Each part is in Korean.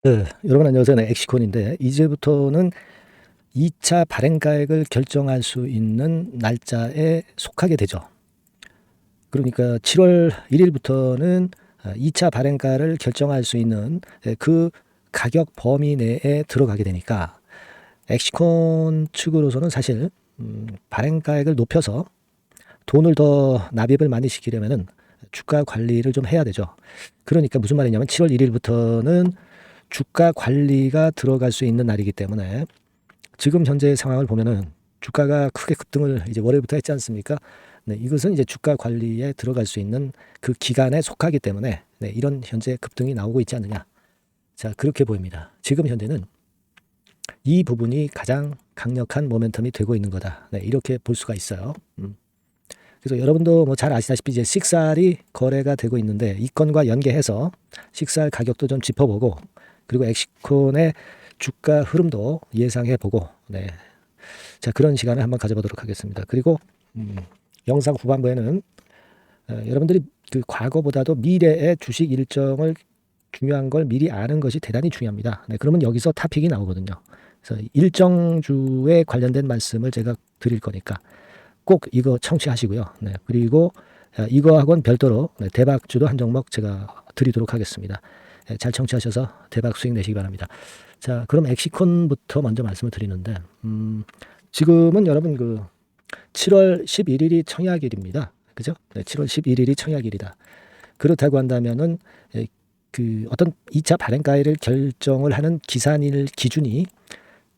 네, 여러분 안녕하세요. 네, 엑시콘인데 이제부터는 2차 발행가액을 결정할 수 있는 날짜에 속하게 되죠. 그러니까 7월 1일부터는 2차 발행가를 결정할 수 있는 그 가격 범위 내에 들어가게 되니까 엑시콘 측으로서는 사실 발행가액을 높여서 돈을 더 납입을 많이 시키려면은 주가 관리를 좀 해야 되죠. 그러니까 무슨 말이냐면 7월 1일부터는 주가 관리가 들어갈 수 있는 날이기 때문에 지금 현재의 상황을 보면은 주가가 크게 급등을 이제 월요일부터 했지 않습니까? 네, 이것은 이제 주가 관리에 들어갈 수 있는 그 기간에 속하기 때문에 네, 이런 현재 급등이 나오고 있지 않느냐. 자, 그렇게 보입니다. 지금 현재는 이 부분이 가장 강력한 모멘텀이 되고 있는 거다. 네, 이렇게 볼 수가 있어요. 그래서 여러분도 뭐 잘 아시다시피 이제 식쌀이 거래가 되고 있는데 이 건과 연계해서 식쌀 가격도 좀 짚어보고 그리고 엑시콘의 주가 흐름도 예상해 보고 네. 자, 그런 시간을 한번 가져보도록 하겠습니다. 그리고 영상 후반부에는 여러분들이 그 과거보다도 미래의 주식 일정을 중요한 걸 미리 아는 것이 대단히 중요합니다. 네, 그러면 여기서 토픽이 나오거든요. 그래서 일정주에 관련된 말씀을 제가 드릴 거니까 꼭 이거 청취하시고요. 네, 그리고 이거하고는 별도로 대박주도 한 종목 제가 드리도록 하겠습니다. 잘 청취하셔서 대박 수익 내시기 바랍니다. 자, 그럼 엑시콘부터 먼저 말씀을 드리는데, 지금은 여러분 그 7월 11일이 청약일입니다. 그죠? 네, 7월 11일이 청약일이다. 그렇다고 한다면은 그 어떤 2차 발행가액을 결정을 하는 기산일 기준이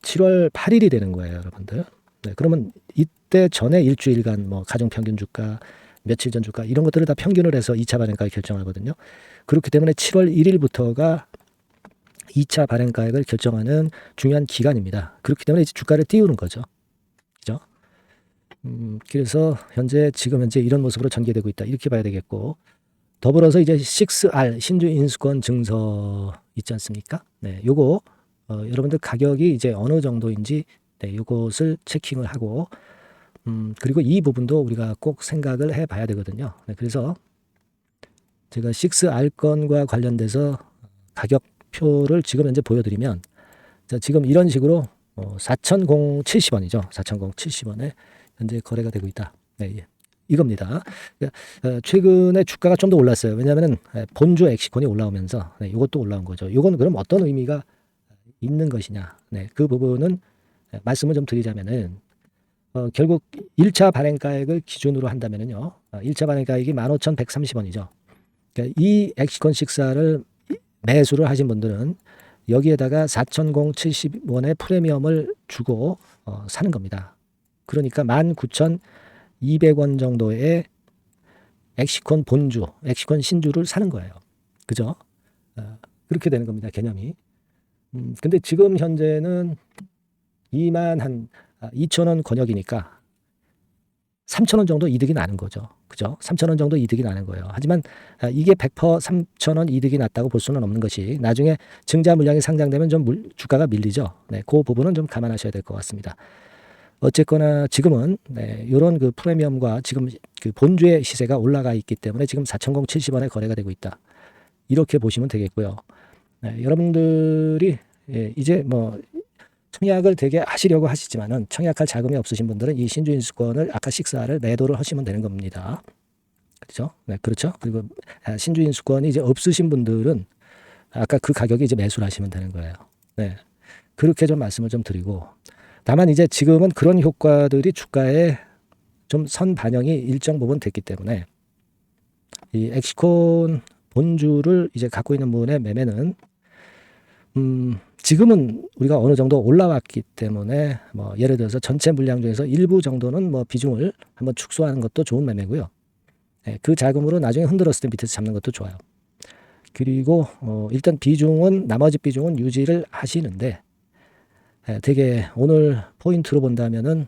7월 8일이 되는 거예요, 여러분들. 네, 그러면 이때 전에 일주일간 뭐 가정 평균 주가, 며칠 전 주가 이런 것들을 다 평균을 해서 2차 발행가액 결정하거든요. 그렇기 때문에 7월 1일부터가 2차 발행가액을 결정하는 중요한 기간입니다. 그렇기 때문에 이제 주가를 띄우는 거죠. 그죠? 그래서 지금 현재 이런 모습으로 전개되고 있다. 이렇게 봐야 되겠고. 더불어서 이제 6R 신주 인수권 증서 있지 않습니까? 네, 요거 여러분들 가격이 이제 어느 정도인지 네, 요것을 체킹을 하고 그리고 이 부분도 우리가 꼭 생각을 해 봐야 되거든요. 네, 그래서 제가 6R 건과 관련돼서 가격표를 지금 현재 보여드리면 자, 지금 이런 식으로 4,070원이죠. 4,070원에 현재 거래가 되고 있다. 네, 예. 이겁니다. 최근에 주가가 좀 더 올랐어요. 왜냐하면 본주 엑시콘이 올라오면서 네, 이것도 올라온 거죠. 이건 그럼 어떤 의미가 있는 것이냐. 네, 그 부분은 말씀을 좀 드리자면은 결국 1차 발행가액을 기준으로 한다면은요. 1차 발행가액이 15,130원이죠. 그러니까 이 엑시콘 식사를 매수를 하신 분들은 여기에다가 4,070원의 프리미엄을 주고 사는 겁니다. 그러니까 19,200원 정도의 엑시콘 본주, 엑시콘 신주를 사는 거예요. 그죠? 그렇게 되는 겁니다. 개념이. 근데 지금 현재는 2만 한 2,000원 권역이니까 3,000원 정도 이득이 나는 거죠. 그죠? 3,000원 정도 이득이 나는 거예요. 하지만 이게 100% 3,000원 이득이 났다고 볼 수는 없는 것이 나중에 증자 물량이 상장되면 좀 주가가 밀리죠. 네, 그 부분은 좀 감안하셔야 될 것 같습니다. 어쨌거나 지금은 네, 이런 그 프리미엄과 지금 그 본주의 시세가 올라가 있기 때문에 지금 4,070원에 거래가 되고 있다. 이렇게 보시면 되겠고요. 네, 여러분들이 이제 뭐 청약을 되게 하시려고 하시지만은 청약할 자금이 없으신 분들은 이 신주인수권을 아까 식사를 매도를 하시면 되는 겁니다. 그렇죠? 네, 그렇죠. 그리고 신주인수권이 이제 없으신 분들은 아까 그 가격에 이제 매수를 하시면 되는 거예요. 네, 그렇게 좀 말씀을 좀 드리고 다만 이제 지금은 그런 효과들이 주가에 좀 선 반영이 일정 부분 됐기 때문에 이 엑시콘 본주를 이제 갖고 있는 분의 매매는 지금은 우리가 어느 정도 올라왔기 때문에 뭐 예를 들어서 전체 물량 중에서 일부 정도는 뭐 비중을 한번 축소하는 것도 좋은 매매고요. 예, 그 자금으로 나중에 흔들었을 때 밑에서 잡는 것도 좋아요. 그리고 일단 나머지 비중은 유지를 하시는데 되게 오늘 포인트로 본다면은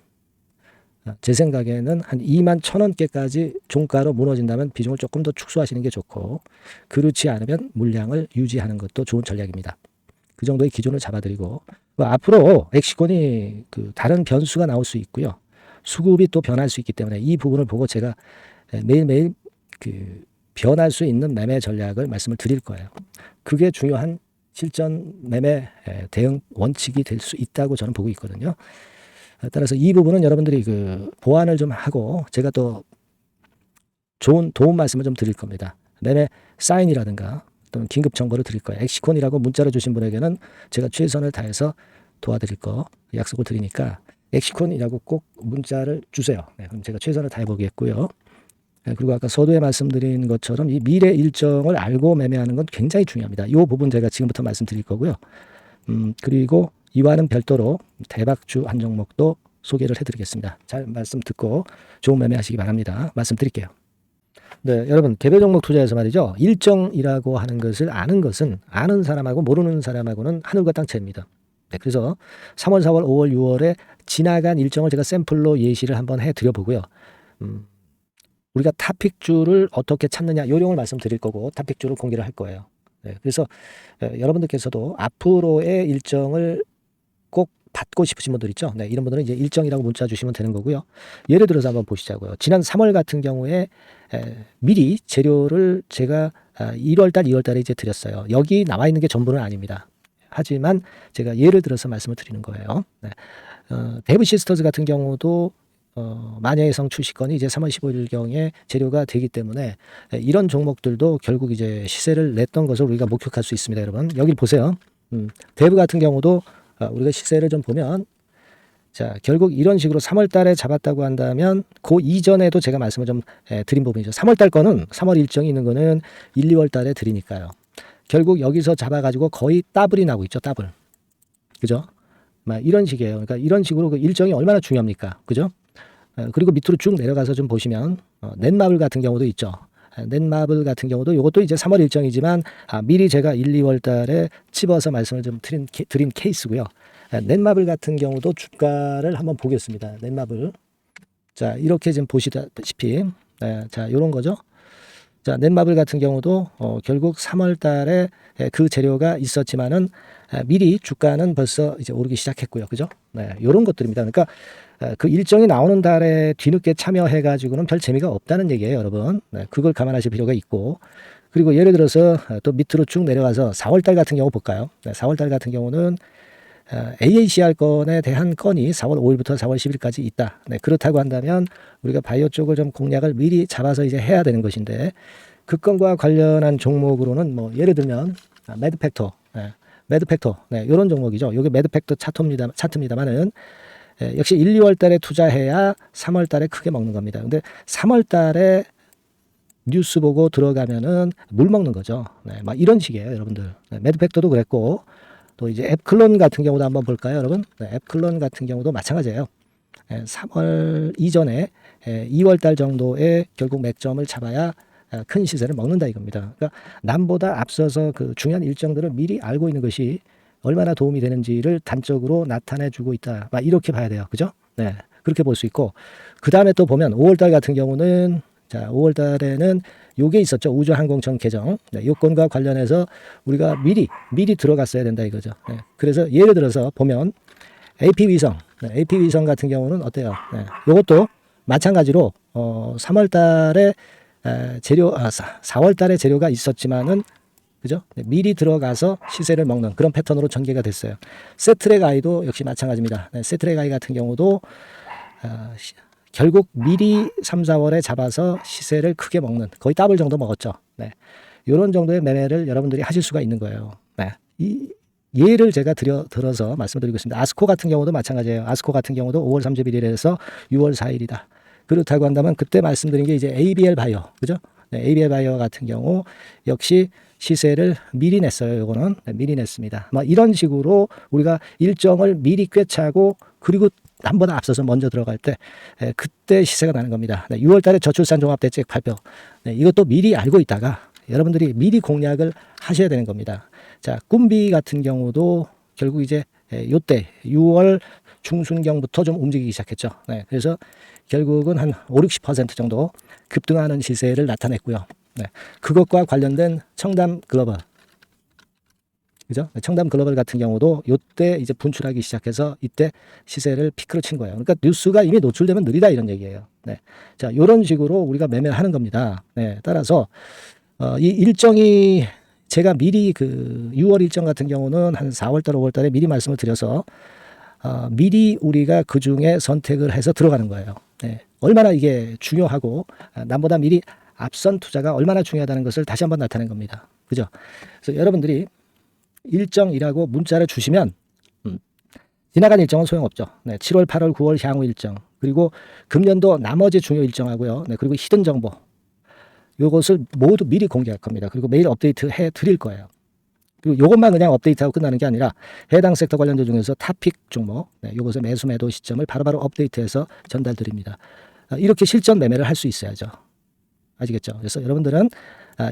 제 생각에는 한 2만 1,000원대까지 종가로 무너진다면 비중을 조금 더 축소하시는 게 좋고 그렇지 않으면 물량을 유지하는 것도 좋은 전략입니다. 그 정도의 기준을 잡아드리고 앞으로 엑시콘이 그 다른 변수가 나올 수 있고요. 수급이 또 변할 수 있기 때문에 이 부분을 보고 제가 매일매일 그 변할 수 있는 매매 전략을 말씀을 드릴 거예요. 그게 중요한 실전 매매 대응 원칙이 될 수 있다고 저는 보고 있거든요. 따라서 이 부분은 여러분들이 그 보완을 좀 하고 제가 또 좋은 도움 말씀을 좀 드릴 겁니다. 매매 사인이라든가 또는 긴급 정보를 드릴 거예요. 엑시콘이라고 문자로 주신 분에게는 제가 최선을 다해서 도와드릴 거 약속을 드리니까 엑시콘이라고 꼭 문자를 주세요. 네, 그럼 제가 최선을 다해 보겠고요. 네, 그리고 아까 서두에 말씀드린 것처럼 이 미래 일정을 알고 매매하는 건 굉장히 중요합니다. 이 부분 제가 지금부터 말씀드릴 거고요. 그리고 이와는 별도로 대박주 한 종목도 소개를 해드리겠습니다. 잘 말씀 듣고 좋은 매매하시기 바랍니다. 말씀드릴게요. 네, 여러분 개별 종목 투자에서 말이죠. 일정이라고 하는 것을 아는 것은 아는 사람하고 모르는 사람하고는 하늘과 땅 차이입니다. 네, 그래서 3월, 4월, 5월, 6월에 지나간 일정을 제가 샘플로 예시를 한번 해드려 보고요. 우리가 탑픽주를 어떻게 찾느냐 요령을 말씀드릴 거고 탑픽주를 공개를 할 거예요. 네, 그래서 여러분들께서도 앞으로의 일정을 꼭 받고 싶으신 분들 있죠. 네, 이런 분들은 이제 일정이라고 문자 주시면 되는 거고요. 예를 들어서 한번 보시자고요. 지난 3월 같은 경우에 미리 재료를 제가 1월달, 2월달에 이제 드렸어요. 여기 나와 있는 게 전부는 아닙니다. 하지만 제가 예를 들어서 말씀을 드리는 거예요. 네. 데브 시스터즈 같은 경우도 마녀의 성 출시건이 이제 3월 15일경에 재료가 되기 때문에 이런 종목들도 결국 이제 시세를 냈던 것을 우리가 목격할 수 있습니다, 여러분. 여기 보세요. 데브 같은 경우도 우리가 시세를 좀 보면 자 결국 이런 식으로 3월 달에 잡았다고 한다면 그 이전에도 제가 말씀을 좀 드린 부분이죠. 3월 달 거는 3월 일정이 있는 거는 1, 2월 달에 드리니까요. 결국 여기서 잡아가지고 거의 더블이 나고 있죠. 더블. 그죠? 이런 식이에요. 그러니까 이런 식으로 그 일정이 얼마나 중요합니까? 그죠? 그리고 밑으로 쭉 내려가서 좀 보시면 넷마블 같은 경우도 있죠. 넷마블 같은 경우도 이것도 이제 3월 일정이지만 미리 제가 1, 2월 달에 집어서 말씀을 좀 드린 케이스고요. 넷마블 같은 경우도 주가를 한번 보겠습니다. 넷마블. 자, 이렇게 지금 보시다시피 자, 이런 거죠. 자, 넷마블 같은 경우도 결국 3월 달에 그 재료가 있었지만은 미리 주가는 벌써 이제 오르기 시작했고요. 그죠? 네, 이런 것들입니다. 그러니까 그 일정이 나오는 달에 뒤늦게 참여해 가지고는 별 재미가 없다는 얘기예요, 여러분. 네, 그걸 감안하실 필요가 있고. 그리고 예를 들어서 또 밑으로 쭉 내려가서 4월 달 같은 경우 볼까요? 네, 4월 달 같은 경우는 AACR 건에 대한 건이 4월 5일부터 4월 10일까지 있다. 네, 그렇다고 한다면 우리가 바이오 쪽을 좀 공략을 미리 잡아서 이제 해야 되는 것인데 그 건과 관련한 종목으로는 뭐 예를 들면 매드팩터, 매드팩터, 네, 이런 종목이죠. 이게 매드팩터 차트입니다만은 역시 1, 2월 달에 투자해야 3월 달에 크게 먹는 겁니다. 근데 3월 달에 뉴스 보고 들어가면은 물 먹는 거죠. 네, 막 이런 식이에요, 여러분들. 네, 매드팩터도 그랬고 또 이제 앱클론 같은 경우도 한번 볼까요, 여러분? 네, 앱클론 같은 경우도 마찬가지예요. 3월 이전에 2월 달 정도에 결국 맥점을 잡아야 큰 시세를 먹는다 이겁니다. 그러니까 남보다 앞서서 그 중요한 일정들을 미리 알고 있는 것이 얼마나 도움이 되는지를 단적으로 나타내주고 있다. 막 이렇게 봐야 돼요. 그죠? 네, 그렇게 볼 수 있고 그 다음에 또 보면 5월 달 같은 경우는 자 5월 달에는 요게 있었죠. 우주항공청 개정. 네, 요건과 관련해서 우리가 미리 들어갔어야 된다 이거죠. 네, 그래서 예를 들어서 보면 AP위성, 네, AP위성 같은 경우는 어때요? 네, 요것도 마찬가지로 3월 달에 재료 4월 달에 재료가 있었지만은 그죠? 네, 미리 들어가서 시세를 먹는 그런 패턴으로 전개가 됐어요. 세트랙 아이도 역시 마찬가지입니다. 네, 세트랙 아이 같은 경우도 결국 미리 3, 4월에 잡아서 시세를 크게 먹는 거의 더블 정도 먹었죠. 네, 이런 정도의 매매를 여러분들이 하실 수가 있는 거예요. 네, 이 예를 제가 들어서 말씀드리고 있습니다. 아스코 같은 경우도 마찬가지예요. 아스코 같은 경우도 5월 31일에서 6월 4일이다. 그렇다고 한다면 그때 말씀드린 게 이제 ABL 바이오, 그죠? 네, ABL 바이오 같은 경우 역시 시세를 미리 냈어요. 요거는 네, 미리 냈습니다. 뭐 이런 식으로 우리가 일정을 미리 꿰차고 그리고 남보다 앞서서 먼저 들어갈 때 그때 시세가 나는 겁니다. 네, 6월 달에 저출산 종합대책 발표. 네, 이것도 미리 알고 있다가 여러분들이 미리 공략을 하셔야 되는 겁니다. 자, 꿈비 같은 경우도 결국 이제 요때 6월 중순경부터 좀 움직이기 시작했죠. 네, 그래서 결국은 한 5, 60% 정도 급등하는 시세를 나타냈고요. 네, 그것과 관련된 청담 글로벌, 그죠? 청담 글로벌 같은 경우도 이때 이제 분출하기 시작해서 이때 시세를 피크로 친 거예요. 그러니까 뉴스가 이미 노출되면 느리다 이런 얘기예요. 네, 자, 이런 식으로 우리가 매매를 하는 겁니다. 네, 따라서 이 일정이 제가 미리 그 6월 일정 같은 경우는 한 4월달, 5월달에 미리 말씀을 드려서 미리 우리가 그 중에 선택을 해서 들어가는 거예요. 네. 얼마나 이게 중요하고 남보다 미리 앞선 투자가 얼마나 중요하다는 것을 다시 한번 나타낸 겁니다. 그죠? 그래서 여러분들이 일정이라고 문자를 주시면 지나간 일정은 소용없죠. 네, 7월, 8월, 9월 향후 일정, 그리고 금년도 나머지 중요 일정하고요. 네, 그리고 히든 정보, 요것을 모두 미리 공개할 겁니다. 그리고 매일 업데이트 해 드릴 거예요. 그리고 요것만 그냥 업데이트하고 끝나는 게 아니라 해당 섹터 관련주 중에서 탑픽 종목, 네, 요것의 매수 매도 시점을 바로바로 업데이트해서 전달 드립니다. 이렇게 실전 매매를 할 수 있어야죠. 아시겠죠? 그래서 여러분들은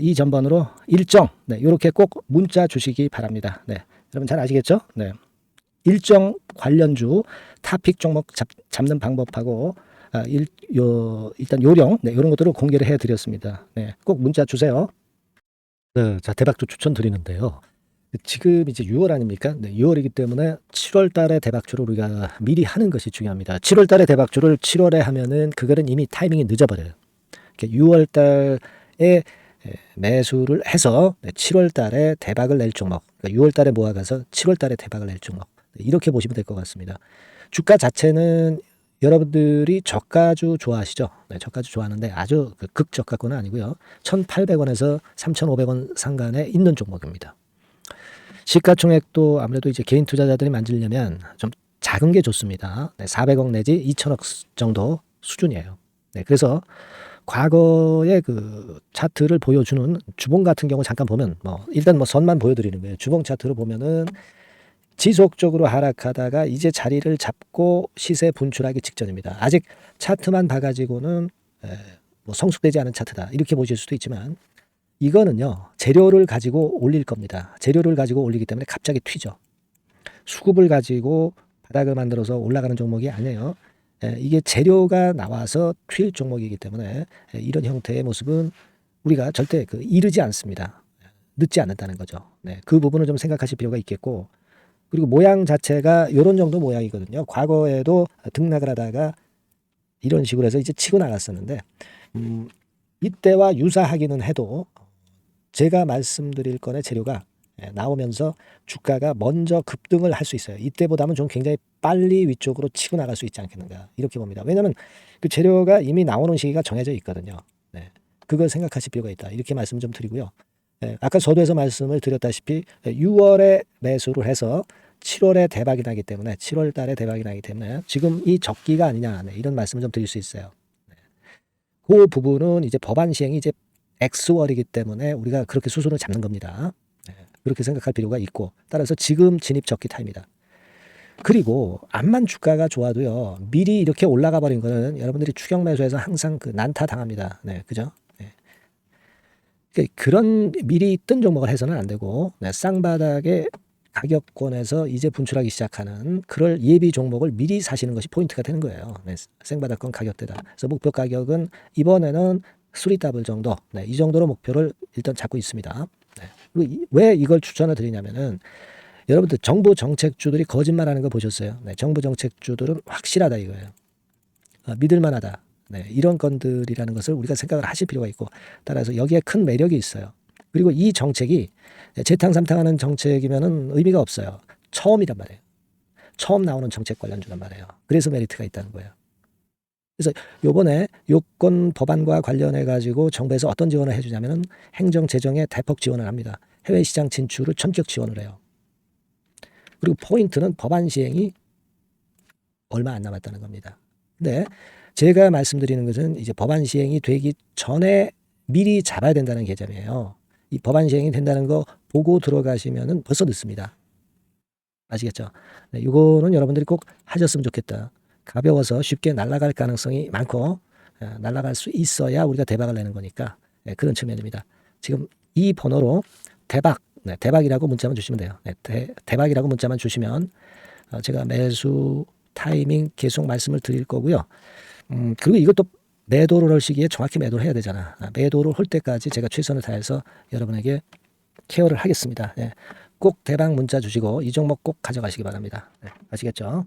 이 전번으로 일정, 네, 이렇게 꼭 문자 주시기 바랍니다. 네, 여러분 잘 아시겠죠? 네, 일정 관련주 탑픽 종목 잡는 방법하고 일단 요령, 네, 이런 것들을 공개를 해드렸습니다. 네, 꼭 문자 주세요. 네, 자, 대박주 추천드리는데요. 지금 이제 6월 아닙니까? 네, 6월이기 때문에 7월 달에 대박주를 우리가 미리 하는 것이 중요합니다. 7월 달에 대박주를 7월에 하면은 그거는 이미 타이밍이 늦어버려요. 6월 달에 매수를 해서 7월 달에 대박을 낼 종목, 그러니까 6월 달에 모아가서 7월 달에 대박을 낼 종목, 이렇게 보시면 될 것 같습니다. 주가 자체는 여러분들이 저가주 좋아하시죠? 네, 저가주 좋아하는데 아주 극저가권은 아니고요. 1,800원에서 3,500원 상간에 있는 종목입니다. 시가총액도 아무래도 이제 개인 투자자들이 만지려면 좀 작은 게 좋습니다. 네, 400억 내지 2천억 정도 수준이에요. 네, 그래서 과거의 그 차트를 보여주는 주봉 같은 경우 잠깐 보면 일단 선만 보여드리는 거예요. 주봉 차트를 보면은 지속적으로 하락하다가 이제 자리를 잡고 시세 분출하기 직전입니다. 아직 차트만 봐가지고는 성숙되지 않은 차트다 이렇게 보실 수도 있지만 이거는요 재료를 가지고 올릴 겁니다. 재료를 가지고 올리기 때문에 갑자기 튀죠. 수급을 가지고 바닥을 만들어서 올라가는 종목이 아니에요. 이게 재료가 나와서 튈 종목이기 때문에 이런 형태의 모습은 우리가 절대 이르지 않습니다. 늦지 않는다는 거죠. 네, 그 부분을 좀 생각하실 필요가 있겠고, 그리고 모양 자체가 이런 정도 모양이거든요. 과거에도 등락을 하다가 이런 식으로 해서 이제 치고 나갔었는데 이때와 유사하기는 해도 제가 말씀드릴 건의 재료가 나오면서 주가가 먼저 급등을 할 수 있어요. 이때보다는 좀 굉장히 빨리 위쪽으로 치고 나갈 수 있지 않겠는가 이렇게 봅니다. 왜냐하면 그 재료가 이미 나오는 시기가 정해져 있거든요. 네, 그걸 생각하실 필요가 있다 이렇게 말씀 좀 드리고요. 아까 서두에서 말씀을 드렸다시피 6월에 매수를 해서 7월에 대박이 나기 때문에 7월 달에 대박이 나기 때문에 지금 이 적기가 아니냐 이런 말씀을 좀 드릴 수 있어요. 그 부분은 이제 법안 시행이 이제 X월이기 때문에 우리가 그렇게 수순을 잡는 겁니다. 그렇게 생각할 필요가 있고, 따라서 지금 진입 적기 타입니다. 그리고 암만 주가가 좋아도요 미리 이렇게 올라가 버린 거는 여러분들이 추격 매수해서 항상 난타 당합니다. 네, 그죠? 그런 미리 뜬 종목을 해서는 안 되고 쌍바닥의 가격권에서 이제 분출하기 시작하는 그럴 예비 종목을 미리 사시는 것이 포인트가 되는 거예요. 생바닥권 가격대다. 그래서 목표 가격은 이번에는 3더블 정도, 이 정도로 목표를 일단 잡고 있습니다. 왜 이걸 추천을 드리냐면은 여러분들 정부 정책주들이 거짓말하는 거 보셨어요? 정부 정책주들은 확실하다 이거예요. 믿을만하다. 이런 건들이라는 것을 우리가 생각을 하실 필요가 있고, 따라서 여기에 큰 매력이 있어요. 그리고 이 정책이 재탕삼탕하는 정책이면은 의미가 없어요. 처음이란 말이에요. 처음 나오는 정책 관련주란 말이에요. 그래서 메리트가 있다는 거예요. 그래서 요번에 요건 법안과 관련해 가지고 정부에서 어떤 지원을 해주냐면은 행정 재정에 대폭 지원을 합니다. 해외 시장 진출을 전격 지원을 해요. 그리고 포인트는 법안 시행이 얼마 안 남았다는 겁니다. 근데 제가 말씀드리는 것은 이제 법안 시행이 되기 전에 미리 잡아야 된다는 개념이에요. 이 법안 시행이 된다는 거 보고 들어가시면은 벌써 늦습니다. 아시겠죠? 이거는 여러분들이 꼭 하셨으면 좋겠다. 가벼워서 쉽게 날아갈 가능성이 많고 날아갈 수 있어야 우리가 대박을 내는 거니까 그런 측면입니다. 지금 이 번호로 대박, 대박이라고 문자만 주시면 돼요. 대박이라고 문자만 주시면 제가 매수 타이밍 계속 말씀을 드릴 거고요. 그리고 이것도 매도를 할 시기에 정확히 매도를 해야 되잖아. 매도를 할 때까지 제가 최선을 다해서 여러분에게 케어를 하겠습니다. 꼭 대박 문자 주시고 이 종목 꼭 가져가시기 바랍니다. 아시겠죠?